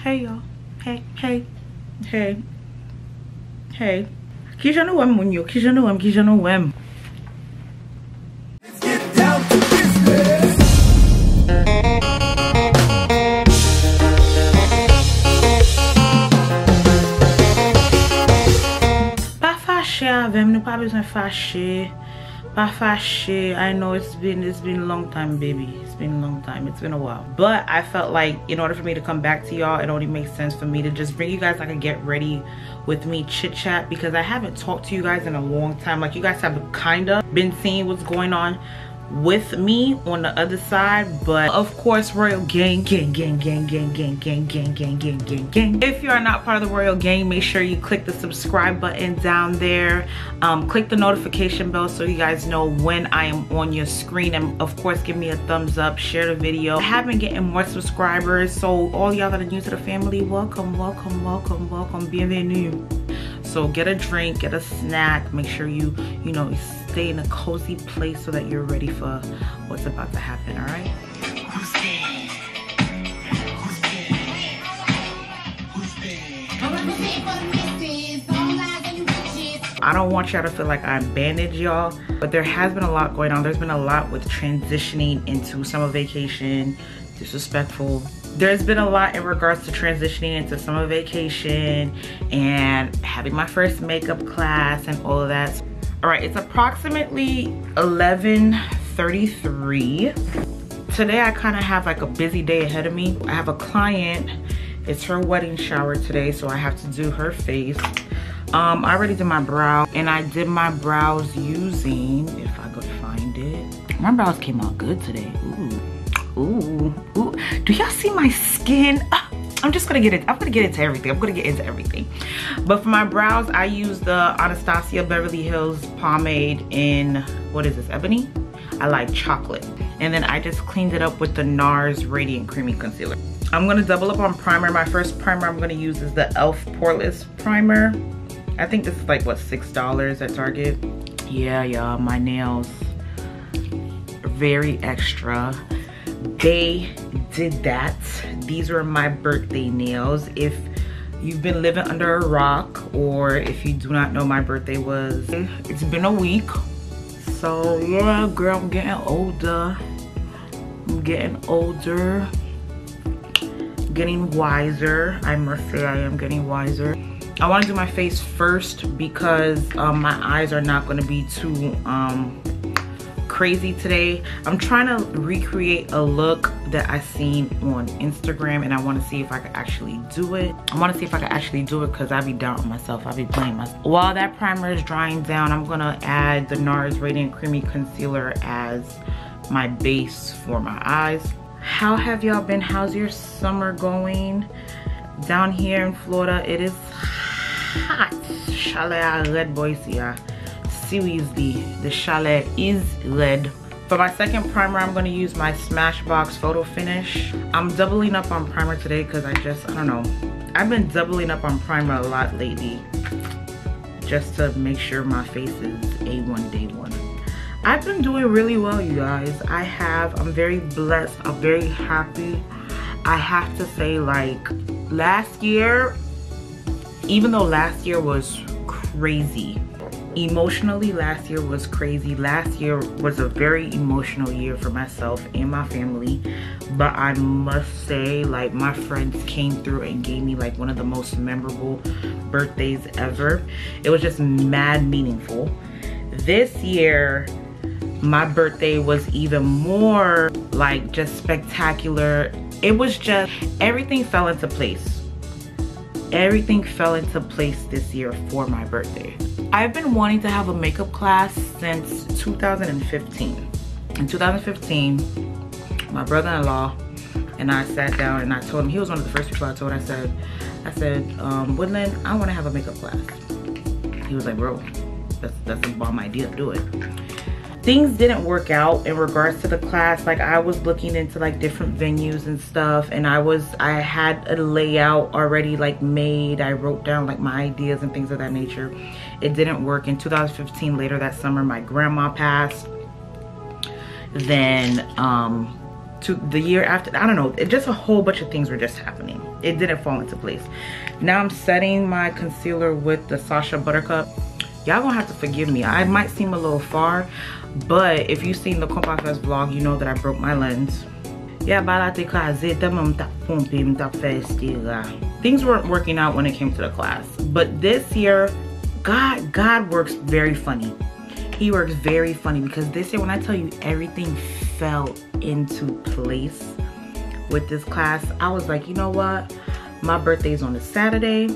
Hey y'all. Hey. GRWM munyo, GRWM. Let's get down to business. Pas fâché avec nous, pas besoin fâché. Pas fâché. I know it's been a long time, baby. It's been a long time. It's been a while. But I felt like in order for me to come back to y'all, it only makes sense for me to just bring you guys like a get ready with me chit chat, because I haven't talked to you guys in a long time. Like, you guys have kinda been seeing what's going on with me on the other side, but of course, Royal Gang. If you are not part of the Royal Gang, make sure you click the subscribe button down there. Click the notification bell so you guys know when I am on your screen, and of course give me a thumbs up, share the video. I have been getting more subscribers, so all y'all that are new to the family, welcome. Bienvenue. So get a drink, get a snack, make sure you know, stay in a cozy place so that you're ready for what's about to happen. All right? Who's there? I don't want y'all to feel like I bandage y'all, but there has been a lot going on. There's been a lot with transitioning into summer vacation, disrespectful. There's been a lot in regards to transitioning into summer vacation and having my first makeup class and all of that. All right, it's approximately 11:33. Today I kind of have like a busy day ahead of me. I have a client, it's her wedding shower today, so I have to do her face. I already did my brow, and I did my brows using, if I could find it. My brows came out good today. Ooh. Do y'all see my skin? I'm gonna get into everything. But for my brows, I use the Anastasia Beverly Hills pomade in, what is this, ebony? I like chocolate. And then I just cleaned it up with the NARS Radiant Creamy Concealer. I'm gonna double up on primer. My first primer I'm gonna use is the e.l.f. Poreless Primer. I think this is like, what, $6 at Target? Yeah, y'all, my nails are very extra. They did that. These were my birthday nails. If you've been living under a rock, or if you do not know, my birthday was, it's been a week. So yeah, girl, I'm getting older. Getting wiser. I must say I am getting wiser. I want to do my face first because my eyes are not going to be too crazy today. I'm trying to recreate a look that I seen on Instagram, and I want to see if I can actually do it. Because I be down on myself. I be playing myself. While that primer is drying down, I'm gonna add the NARS Radiant Creamy Concealer as my base for my eyes. How have y'all been? How's your summer going? Down here in Florida, it is hot. Chalet red, boys here. Seriously, the chalet is red. For my second primer, I'm going to use my Smashbox Photofinish. I'm doubling up on primer today because I don't know. I've been doubling up on primer a lot lately just to make sure my face is A1 day one. I've been doing really well, you guys. I'm very blessed. I'm very happy. I have to say, like, last year, even though last year was crazy, emotionally, last year was crazy. Last year was a very emotional year for myself and my family, but I must say, like, my friends came through and gave me like one of the most memorable birthdays ever. It was just mad meaningful. This year my birthday was even more like just spectacular. It was just, everything fell into place. Everything fell into place this year for my birthday. I've been wanting to have a makeup class since 2015. In 2015, my brother-in-law and I sat down and I told him, he was one of the first people I told, I said, Woodland, I want to have a makeup class. He was like, bro, that's a bomb idea, do it. Things didn't work out in regards to the class. Like, I was looking into like different venues and stuff, and I had a layout already like made. I wrote down like my ideas and things of that nature. It didn't work. In 2015, later that summer, my grandma passed. Then to the year after, I don't know, just a whole bunch of things were just happening. it didn't fall into place. Now I'm setting my concealer with the Sacha Buttercup. Y'all gonna have to forgive me. I might seem a little far, but if you've seen the Kompas Fest vlog, you know that I broke my lens. Things weren't working out when it came to the class, but this year, God works very funny. He works very funny, because this year, when I tell you everything fell into place with this class, I was like, you know what? My birthday's on a Saturday.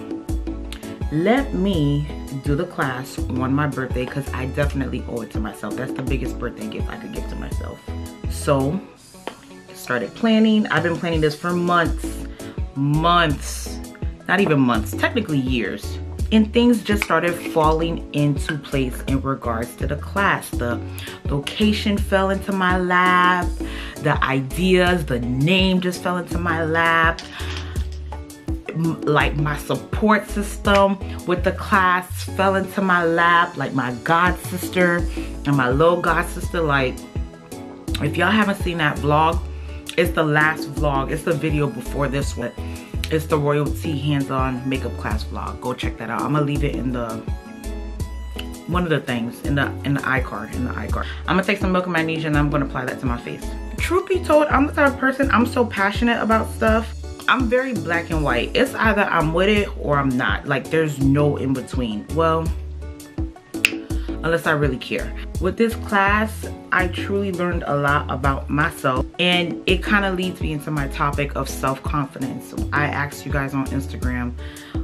Let me do the class on my birthday, because I definitely owe it to myself. That's the biggest birthday gift I could give to myself. So, started planning. I've been planning this for months, not even months, technically years. And things just started falling into place in regards to the class. The location fell into my lap. The ideas, the name just fell into my lap. Like my support system with the class fell into my lap. Like my god sister and my little god sister. Like, if y'all haven't seen that vlog, it's the last vlog. It's the video before this one. It's the royalty hands-on makeup class vlog. Go check that out. I'm gonna leave it in the one of the things in the iCard. I'm gonna take some milk and magnesia and I'm gonna apply that to my face. Truth be told, I'm the type of person, I'm so passionate about stuff. I'm very black and white. It's either I'm with it or I'm not. Like, there's no in between. Well, unless I really care. With this class, I truly learned a lot about myself, and it kind of leads me into my topic of self-confidence. I asked you guys on Instagram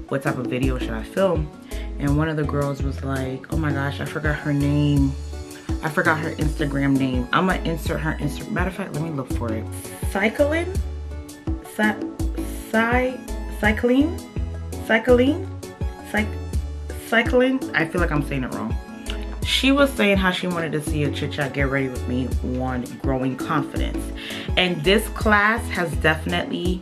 what type of video should I film, and one of the girls was like, oh my gosh, I forgot her name. I forgot her Instagram name. I'm gonna insert her Instagram. Matter of fact, let me look for it. Cycling? I feel like I'm saying it wrong. She was saying how she wanted to see a chit chat get ready with me on growing confidence. And this class has definitely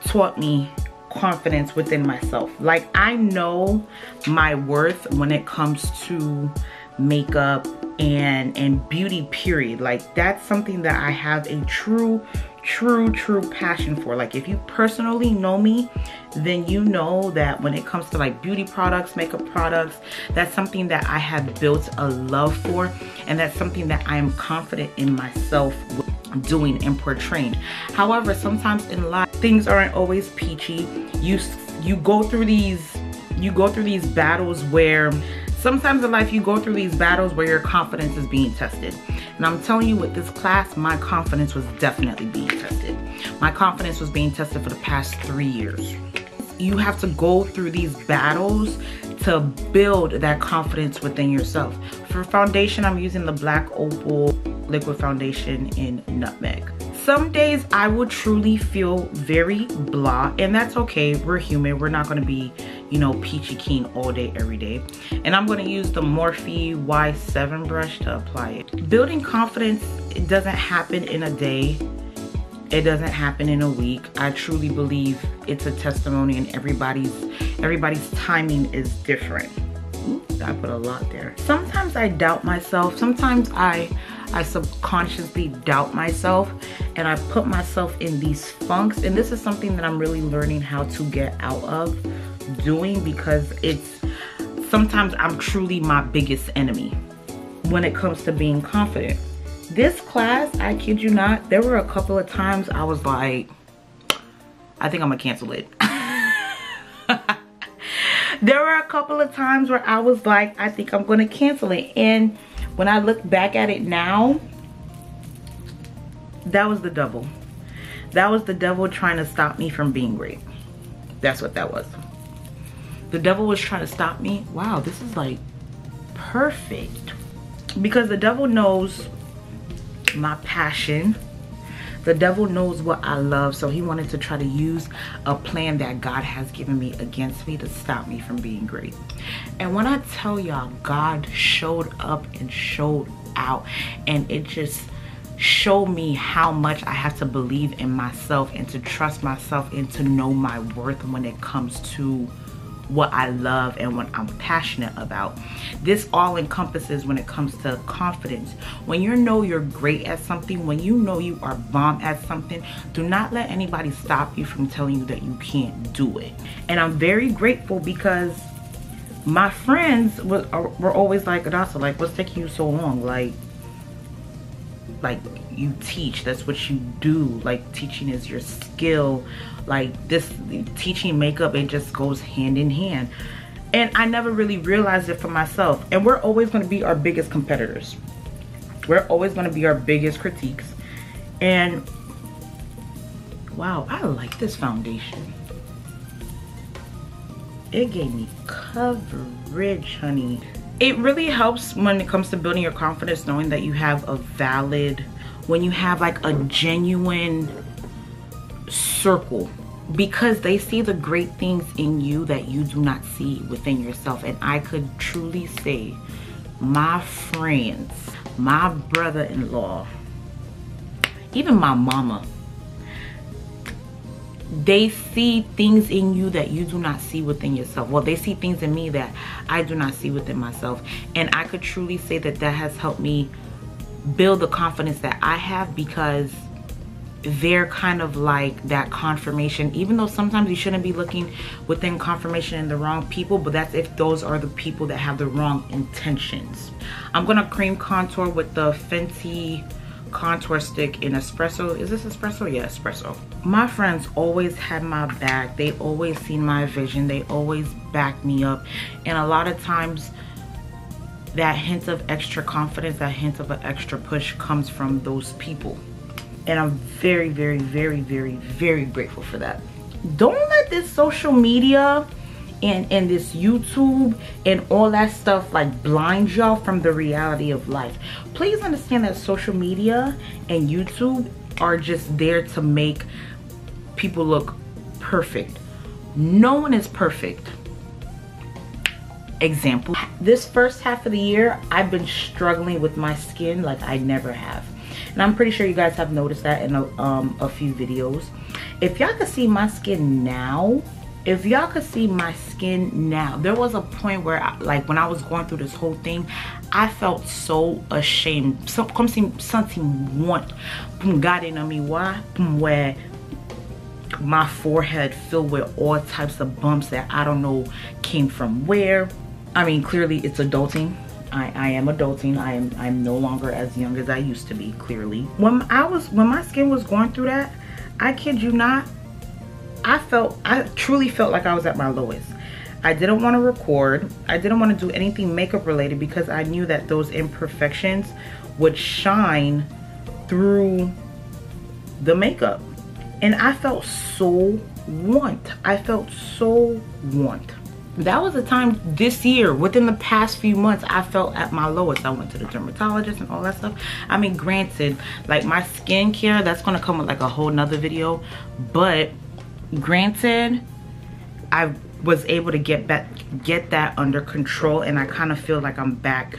taught me confidence within myself. Like, I know my worth when it comes to makeup and beauty, period. Like, that's something that I have a true passion for. Like, if you personally know me, then you know that when it comes to like beauty products, makeup products, that's something that I have built a love for, and that's something that I am confident in myself doing and portraying. However, sometimes in life things aren't always peachy. You go through these battles where sometimes in life you go through these battles where your confidence is being tested. And I'm telling you, with this class, my confidence was definitely being tested. My confidence was being tested for the past 3 years. You have to go through these battles to build that confidence within yourself. For foundation, I'm using the black Opal liquid foundation in Nutmeg. Some days I would truly feel very blah, and that's okay. We're human. We're not going to be, you know, peachy keen all day, every day. And I'm going to use the Morphe Y7 brush to apply it. Building confidence, it doesn't happen in a day. It doesn't happen in a week. I truly believe it's a testimony, and everybody's timing is different. Oops, I put a lot there. Sometimes I doubt myself. Sometimes I subconsciously doubt myself, and I put myself in these funks. And this is something that I'm really learning how to get out of doing, because sometimes I'm truly my biggest enemy when it comes to being confident. This class, I kid you not, there were a couple of times I was like, I think I'm gonna cancel it. There were a couple of times where I was like, I think I'm gonna cancel it. And when I look back at it now, that was the devil. That was the devil trying to stop me from being great. That's what that was. The devil was trying to stop me. Wow, this is like perfect. Because the devil knows my passion. The devil knows what I love, so he wanted to try to use a plan that God has given me against me to stop me from being great. And when I tell y'all, God showed up and showed out, and it just showed me how much I have to believe in myself and to trust myself and to know my worth when it comes to what I love and what I'm passionate about. This all encompasses when it comes to confidence. When you know you're great at something, when you know you are bomb at something, do not let anybody stop you from telling you that you can't do it. And I'm very grateful because my friends were always like, Adasa, like, what's taking you so long? Like you teach, that's what you do. Like, teaching is your skill. Like, this teaching makeup, it just goes hand in hand. And I never really realized it for myself. And we're always going to be our biggest competitors. We're always going to be our biggest critiques. And wow, I like this foundation. It gave me coverage, honey. It really helps when it comes to building your confidence, knowing that you have a valid, when you have like a genuine circle, because they see the great things in you that you do not see within yourself. And I could truly say my friends, my brother-in-law, even my mama, they see things in you that you do not see within yourself. Well, they see things in me that I do not see within myself. And I could truly say that that has helped me build the confidence that I have, because they're kind of like that confirmation. Even though sometimes you shouldn't be looking within confirmation in the wrong people, but that's if those are the people that have the wrong intentions. I'm gonna cream contour with the Fenty contour stick in espresso. Is this espresso? Yeah, espresso. My friends always had my back. They always seen my vision. They always backed me up. And a lot of times that hint of extra confidence, that hint of an extra push comes from those people. And I'm very, very, very, very, very grateful for that. Don't let this social media and this YouTube and all that stuff like blind y'all from the reality of life. Please understand that social media and YouTube are just there to make people look perfect. No one is perfect. Example, this first half of the year, I've been struggling with my skin like I never have. And I'm pretty sure you guys have noticed that in a few videos. If y'all could see my skin now, if y'all could see my skin now, there was a point where like when I was going through this whole thing, I felt so ashamed. Something want got into me. Why? Where my forehead filled with all types of bumps that I don't know came from where. I mean, clearly it's adulting. I am adulting. I'm no longer as young as I used to be, clearly. When my skin was going through that, I kid you not, I truly felt like I was at my lowest. I didn't want to record. I didn't want to do anything makeup related because I knew that those imperfections would shine through the makeup. And I felt so want. I felt so want. That was a time this year, within the past few months, I felt at my lowest. I went to the dermatologist and all that stuff. I mean, granted, like my skincare, that's gonna come with like a whole nother video. But granted, I was able to get that under control, and I kind of feel like I'm back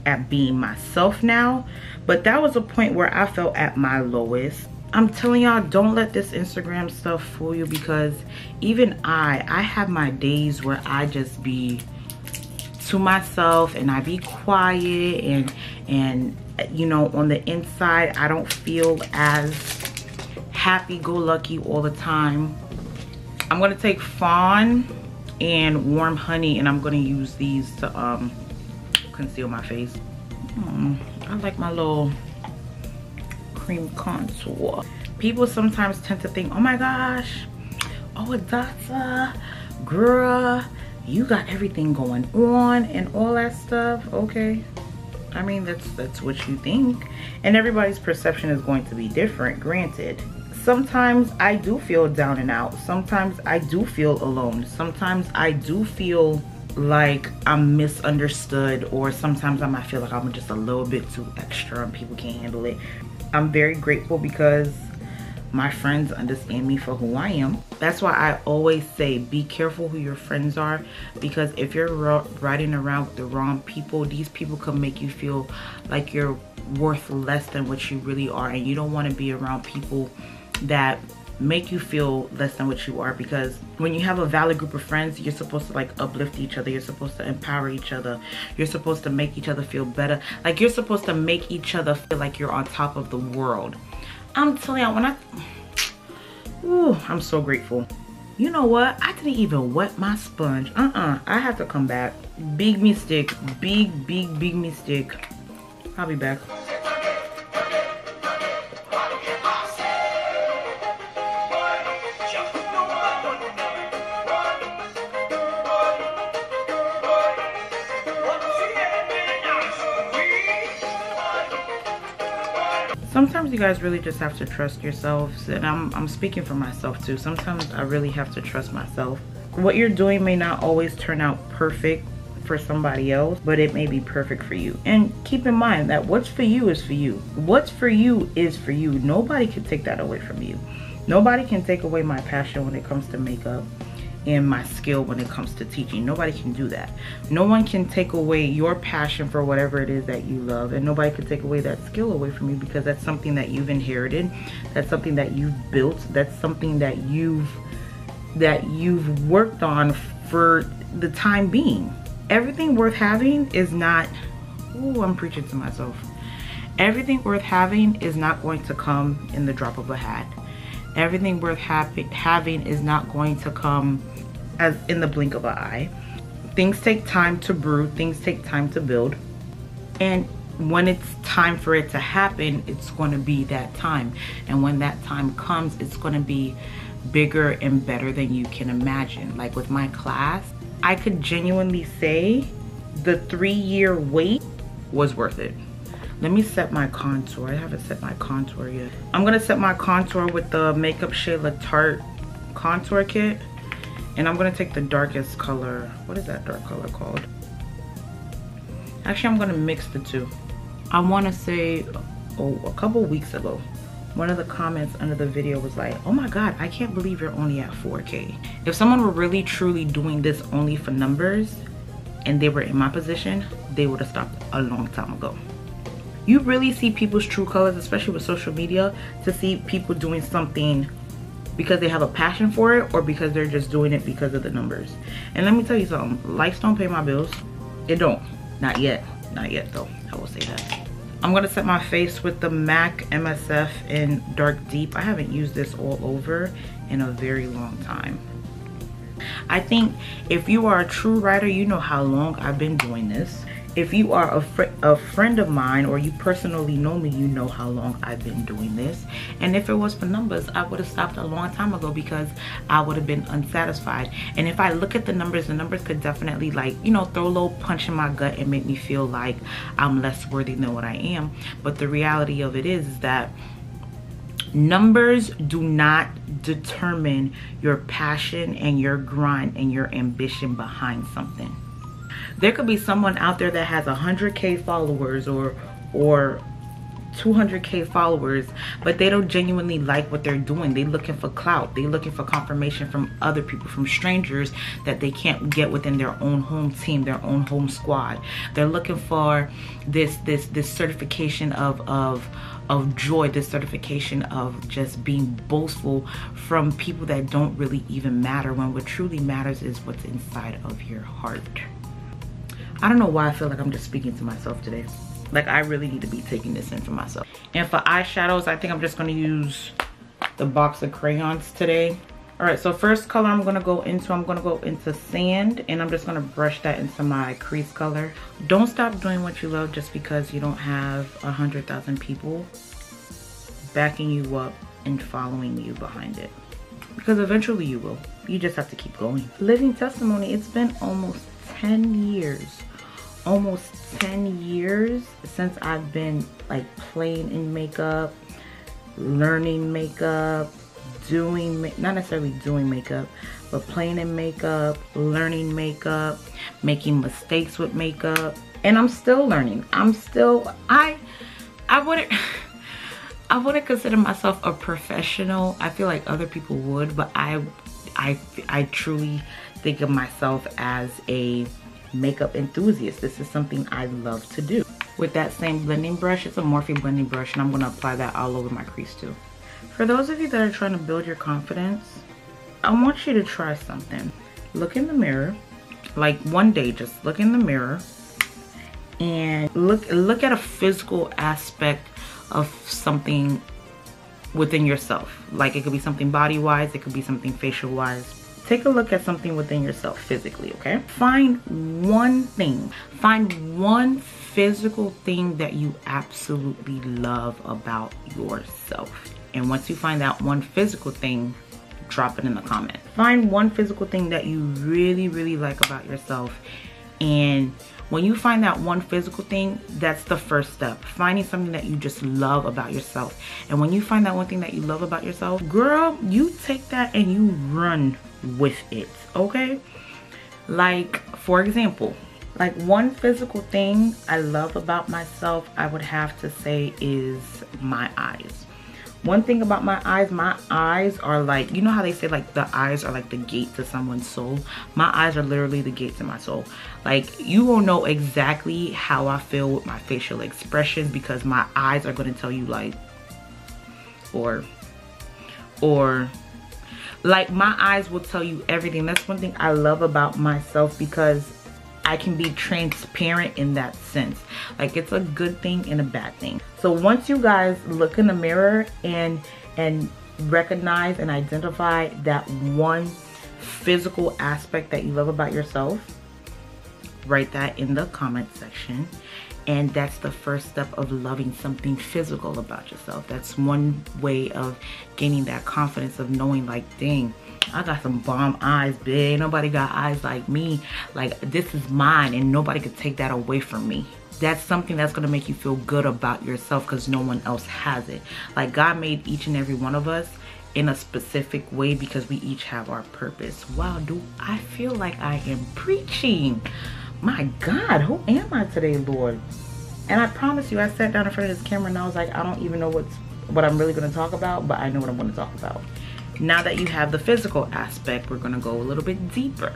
at being myself now. But that was a point where I felt at my lowest. I'm telling y'all, don't let this Instagram stuff fool you, because even I have my days where I just be to myself and I be quiet and you know, on the inside I don't feel as happy-go-lucky all the time. I'm gonna take Fawn and Warm Honey, and I'm gonna use these to conceal my face. I like my little cream contour. People sometimes tend to think, oh my gosh, oh Adasa, girl, you got everything going on and all that stuff. Okay, I mean, that's what you think, and everybody's perception is going to be different. Granted, sometimes I do feel down and out. Sometimes I do feel alone. Sometimes I do feel like I'm misunderstood, or sometimes I might feel like I'm just a little bit too extra and people can't handle it. I'm very grateful because my friends understand me for who I am. That's why I always say be careful who your friends are, because if you're riding around with the wrong people, these people can make you feel like you're worth less than what you really are, and you don't want to be around people that make you feel less than what you are, because when you have a valid group of friends, you're supposed to like uplift each other, you're supposed to empower each other, you're supposed to make each other feel better, like you're supposed to make each other feel like you're on top of the world. I'm telling you, when I'm so grateful. You know what, I didn't even wet my sponge. I have to come back. Big mistake, big mistake. I'll be back. Sometimes you guys really just have to trust yourselves, and I'm speaking for myself too. Sometimes I really have to trust myself. What you're doing may not always turn out perfect for somebody else, but it may be perfect for you. And keep in mind that what's for you is for you. What's for you is for you. Nobody can take that away from you. Nobody can take away my passion when it comes to makeup and my skill when it comes to teaching. Nobody can do that. No one can take away your passion for whatever it is that you love, and nobody can take away that skill away from you, because that's something that you've inherited, that's something that you've built, that's something that you've worked on for the time being. Everything worth having is not, ooh, I'm preaching to myself. Everything worth having is not going to come in the drop of a hat. Everything worth having is not going to come as in the blink of an eye. Things take time to brew, things take time to build. And when it's time for it to happen, it's going to be that time. And when that time comes, it's going to be bigger and better than you can imagine. Like with my class, I could genuinely say the 3-year wait was worth it. Let me set my contour. I haven't set my contour yet. I'm gonna set my contour with the MakeupShayla Tarte contour kit. And I'm gonna take the darkest color. What is that dark color called? Actually, I'm gonna mix the two. I wanna say, a couple weeks ago, one of the comments under the video was like, oh my God, I can't believe you're only at 4K. If someone were really truly doing this only for numbers and they were in my position, they would have stopped a long time ago. You really see people's true colors, especially with social media, to see people doing something because they have a passion for it or because they're just doing it because of the numbers. And let me tell you something, likes don't pay my bills. It don't, not yet though, I will say that. I'm gonna set my face with the MAC MSF in Dark Deep. I haven't used this all over in a very long time. I think if you are a true writer, you know how long I've been doing this. If you are a friend of mine or you personally know me, you know how long I've been doing this. And if it was for numbers, I would have stopped a long time ago because I would have been unsatisfied. And if I look at the numbers could definitely, like, you know, throw a little punch in my gut and make me feel like I'm less worthy than what I am. But the reality of it is that numbers do not determine your passion and your grind and your ambition behind something. There could be someone out there that has 100K followers or 200K followers, but they don't genuinely like what they're doing. They're looking for clout. They're looking for confirmation from other people, from strangers that they can't get within their own home team, their own home squad. They're looking for this certification of joy, this certification of just being boastful from people that don't really even matter, when what truly matters is what's inside of your heart. I don't know why I feel like I'm just speaking to myself today. Like, I really need to be taking this in for myself. And for eyeshadows, I think I'm just gonna use the box of crayons today. All right, so first color I'm gonna go into Sand, and I'm just gonna brush that into my crease color. Don't stop doing what you love just because you don't have 100,000 people backing you up and following you behind it. Because eventually you will. You just have to keep going. Living testimony, it's been almost 10 years. Almost 10 years since I've been like playing in makeup, learning makeup, not necessarily doing makeup, but playing in makeup, learning makeup, making mistakes with makeup. And I'm still learning. I wouldn't consider myself a professional. I feel like other people would, but I truly think of myself as a makeup enthusiast. This is something I love to do. With that same blending brush, it's a Morphe blending brush, and I'm going to apply that all over my crease too. For those of you that are trying to build your confidence, I want you to try something. Look in the mirror, like one day, just look in the mirror and look at a physical aspect of something within yourself. Like it could be something body wise, it could be something facial wise. Take a look at something within yourself physically, okay? Find one thing, find one physical thing that you absolutely love about yourself. And once you find that one physical thing, drop it in the comment. Find one physical thing that you really, really like about yourself. And when you find that one physical thing, that's the first step. Finding something that you just love about yourself. And when you find that one thing that you love about yourself, girl, you take that and you run with it, okay? Like, for example, like one physical thing I love about myself, I would have to say is my eyes. One thing about my eyes are like, you know how they say like the eyes are like the gate to someone's soul? My eyes are literally the gate to my soul. Like you will know exactly how I feel with my facial expressions because my eyes are going to tell you like, or like my eyes will tell you everything. That's one thing I love about myself because I can be transparent in that sense. Like it's a good thing and a bad thing. So once you guys look in the mirror and recognize and identify that one physical aspect that you love about yourself, write that in the comment section. And that's the first step of loving something physical about yourself. That's one way of gaining that confidence of knowing like, dang, I got some bomb eyes, babe. Nobody got eyes like me. Like this is mine and nobody could take that away from me. That's something that's gonna make you feel good about yourself because no one else has it. Like God made each and every one of us in a specific way because we each have our purpose. Wow, do I feel like I am preaching. My God, who am I today, Lord? And I promise you, I sat down in front of this camera and I was like, I don't even know what I'm really gonna talk about, but I know what I'm gonna talk about. Now that you have the physical aspect, we're gonna go a little bit deeper.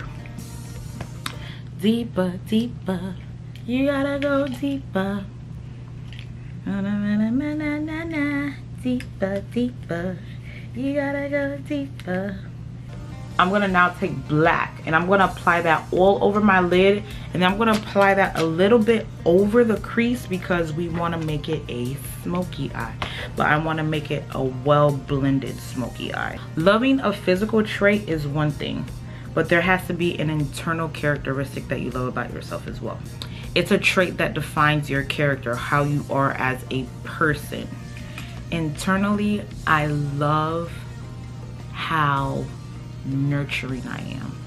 Deeper, deeper, you gotta go deeper. Na, na, na, na, na, na, na. Deeper, deeper, you gotta go deeper. I'm gonna now take black and I'm gonna apply that all over my lid, and then I'm gonna apply that a little bit over the crease because we wanna make it a smoky eye, but I wanna make it a well blended smoky eye. Loving a physical trait is one thing, but there has to be an internal characteristic that you love about yourself as well. It's a trait that defines your character, how you are as a person. Internally, I love how nurturing I am.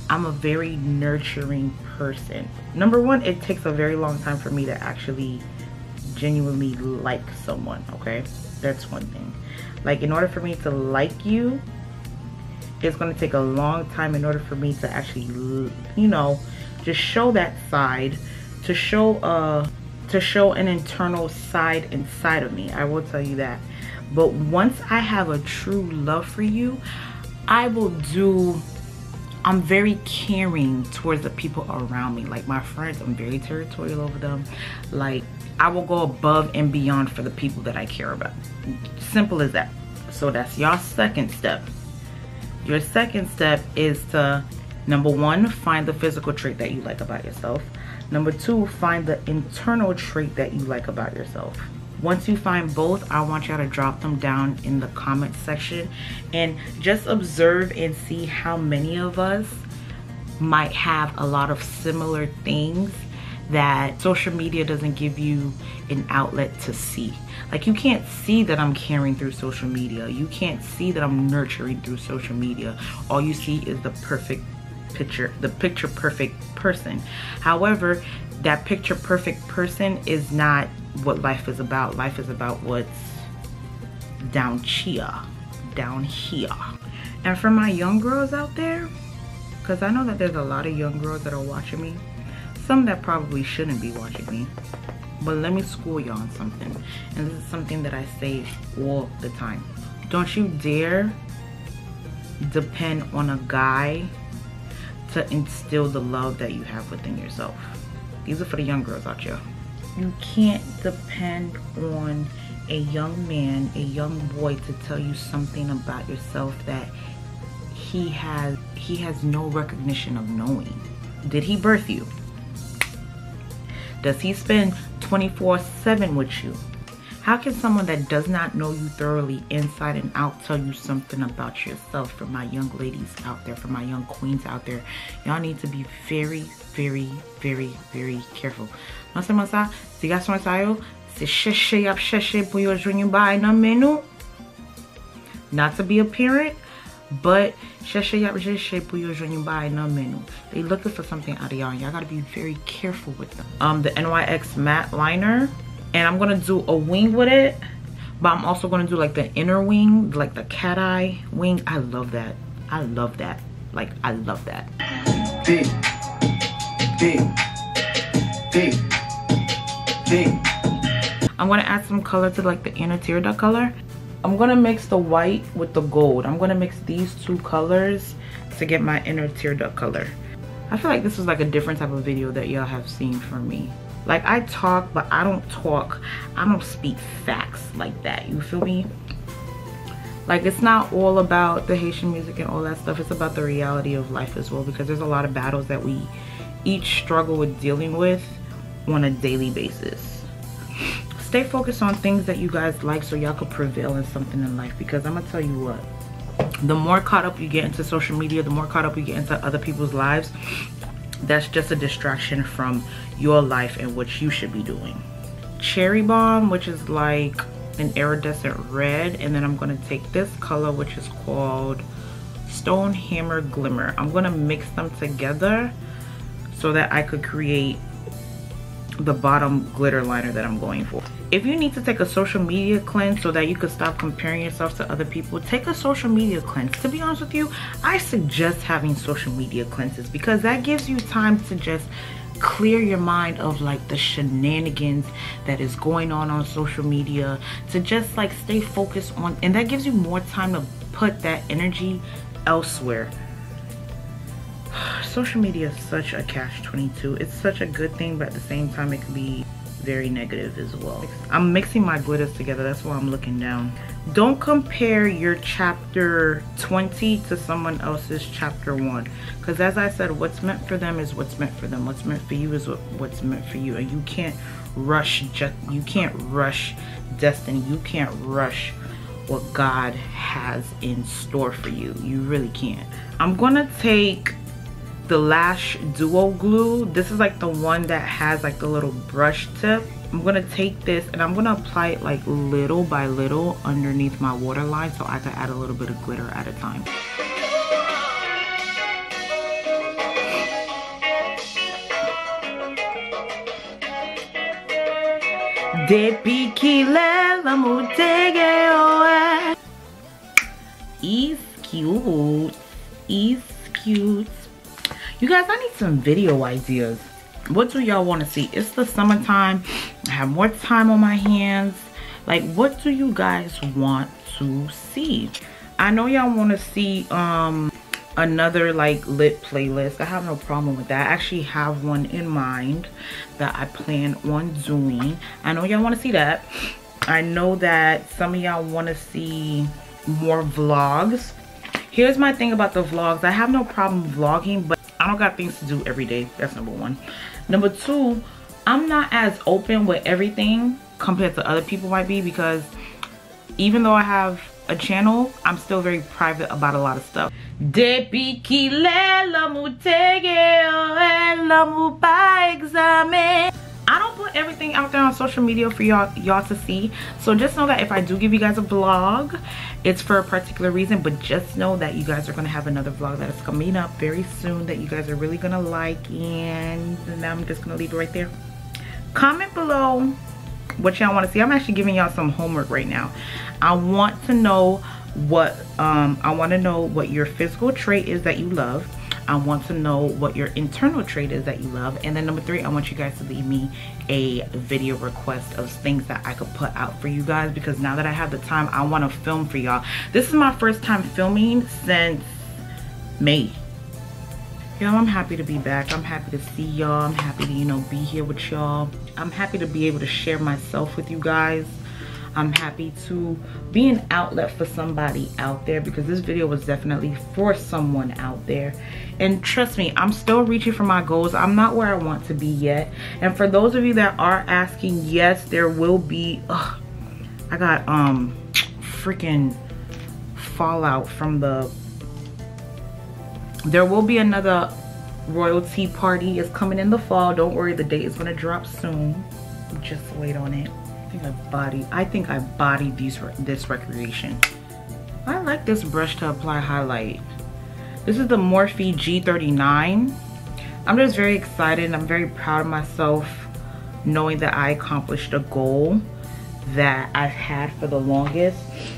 I'm a very nurturing person. Number one, it takes a very long time for me to actually genuinely like someone, okay? That's one thing. Like in order for me to like you, it's gonna take a long time in order for me to actually, you know, just show that side, to show an internal side inside of me. I will tell you that. But once I have a true love for you, I'm very caring towards the people around me. Like my friends, I'm very territorial over them. Like I will go above and beyond for the people that I care about. Simple as that. So that's your second step. Your second step is to, number one, find the physical trait that you like about yourself. Number two, find the internal trait that you like about yourself. Once you find both, I want y'all to drop them down in the comment section and just observe and see how many of us might have a lot of similar things that social media doesn't give you an outlet to see. Like you can't see that I'm caring through social media. You can't see that I'm nurturing through social media. All you see is the perfect picture, the picture perfect person. However, that picture perfect person is not what life is about. Life is about what's down here. And for my young girls out there, because I know that there's a lot of young girls that are watching me, some that probably shouldn't be watching me, but let me school y'all on something. And this is something that I say all the time. Don't you dare depend on a guy to instill the love that you have within yourself. These are for the young girls out here. You can't depend on a young man, a young boy, to tell you something about yourself that he has no recognition of knowing? Did he birth you? Does he spend 24/7 with you? How can someone that does not know you thoroughly inside and out tell you something about yourself? For my young ladies out there, for my young queens out there, y'all need to be very, very, very, very careful. Not to be a parent, but they looking for something out of y'all. Y'all gotta be very careful with them. The NYX matte liner, and I'm gonna do a wing with it, but I'm also gonna do like the inner wing, like the cat eye wing. I love that. I love that. Like, I love that. I'm gonna add some color to like the inner tear duct color. I'm gonna mix the white with the gold. I'm gonna mix these two colors to get my inner tear duct color. I feel like this is like a different type of video that y'all have seen from me. Like, I talk, but I don't talk. I don't speak facts like that. You feel me? Like, it's not all about the Haitian music and all that stuff. It's about the reality of life as well, because there's a lot of battles that we each struggle with dealing with on a daily basis. Stay focused on things that you guys like so y'all could prevail in something in life, because I'm gonna tell you what, the more caught up you get into social media, the more caught up you get into other people's lives, that's just a distraction from your life and what you should be doing. Cherry Bomb, which is like an iridescent red, and then I'm gonna take this color, which is called Stone Hammer Glimmer. I'm gonna mix them together so that I could create the bottom glitter liner that I'm going for. If you need to take a social media cleanse so that you could stop comparing yourself to other people, take a social media cleanse. To be honest with you, I suggest having social media cleanses, because that gives you time to just clear your mind of like the shenanigans that is going on social media, to just like stay focused on, and that gives you more time to put that energy elsewhere. Social media is such a catch-22. It's such a good thing, but at the same time it can be very negative as well. I'm mixing my glitters together, that's why I'm looking down. Don't compare your chapter 20 to someone else's chapter 1, because as I said, what's meant for them is what's meant for them. What's meant for you is what's meant for you, and you can't rush destiny. You can't rush what God has in store for you. You really can't. I'm gonna take the Lash Duo Glue. This is like the one that has like the little brush tip. I'm gonna take this and I'm gonna apply it like little by little underneath my waterline so I can add a little bit of glitter at a time. He's cute. He's cute. You guys, I need some video ideas. What do y'all want to see? It's the summertime. I have more time on my hands. Like, what do you guys want to see? I know y'all want to see another like lip playlist. I have no problem with that. I actually have one in mind that I plan on doing. I know y'all want to see that. I know that some of y'all want to see more vlogs. Here's my thing about the vlogs. I have no problem vlogging, but I don't got things to do every day. That's number one. Number two, I'm not as open with everything compared to other people might be, because even though I have a channel, I'm still very private about a lot of stuff. I don't put everything out there on social media for y'all to see. So just know that if I do give you guys a vlog, it's for a particular reason. But just know that you guys are going to have another vlog that is coming up very soon that you guys are really going to like. And now I'm just going to leave it right there. Comment below what y'all want to see. I'm actually giving y'all some homework right now. I want to know what your physical trait is that you love. I want to know what your internal trait is that you love. And then number 3, I want you guys to leave me a video request of things that I could put out for you guys, because now that I have the time, I want to film for y'all. This is my first time filming since May. Y'all, I'm happy to be back. I'm happy to see y'all. I'm happy to, you know, be here with y'all. I'm happy to be able to share myself with you guys. I'm happy to be an outlet for somebody out there, because this video was definitely for someone out there. And trust me, I'm still reaching for my goals. I'm not where I want to be yet. And for those of you that are asking, yes, there will be, I got freaking fallout from there will be another royalty party. Is coming in the fall. Don't worry, the date is gonna drop soon. Just wait on it. I think I bodied this recreation. I like this brush to apply highlight. This is the Morphe G39. I'm just very excited and I'm very proud of myself, knowing that I accomplished a goal that I've had for the longest.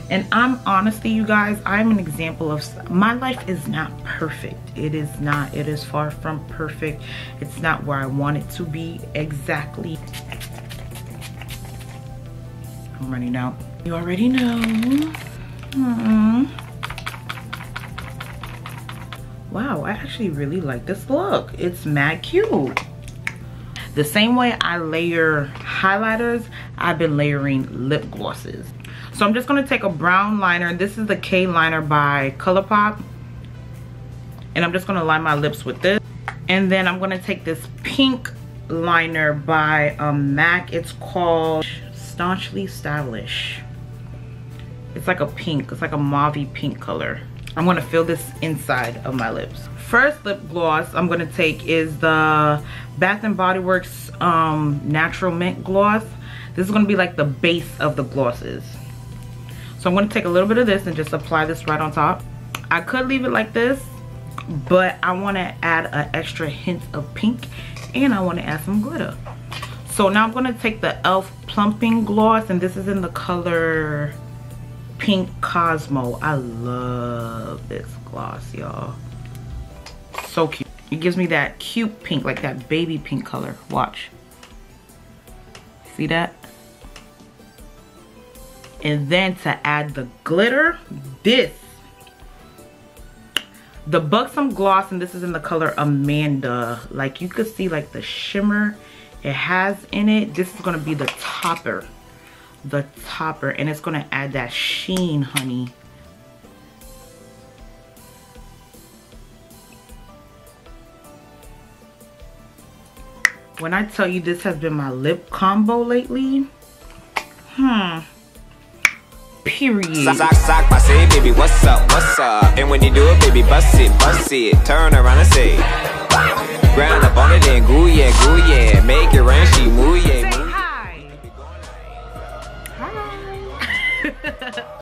And I'm honestly, you guys, I'm an example of, my life is not perfect. It is not. It is far from perfect. It's not where I want it to be exactly. I'm running out. You already know. Wow, I actually really like this look. It's mad cute. The same way I layer highlighters, I've been layering lip glosses. So I'm just gonna take a brown liner, and this is the K liner by Colourpop. And I'm just gonna line my lips with this. And then I'm gonna take this pink liner by MAC. It's called Staunchly Stylish. It's like a pink, it's like a mauve pink color. I'm gonna fill this inside of my lips. First lip gloss I'm gonna take is the Bath & Body Works Natural Mint Gloss. This is gonna be like the base of the glosses. So I'm gonna take a little bit of this and just apply this right on top. I could leave it like this, but I wanna add an extra hint of pink, and I wanna add some glitter. So now I'm gonna take the e.l.f. Plumping Gloss, and this is in the color Pink Cosmo. I love this gloss, y'all. So cute. It gives me that cute pink, like that baby pink color. Watch. See that? And then to add the glitter, the Buxom Gloss, and this is in the color Amanda. Like you could see like the shimmer it has in it. This is gonna be the topper. And it's gonna add that sheen, honey. When I tell you this has been my lip combo lately, period. Sock, I say, baby, what's up? And when you do it, baby, bust it, turn around and say, grind up on it and goo yeah, make it rain, she move yeah.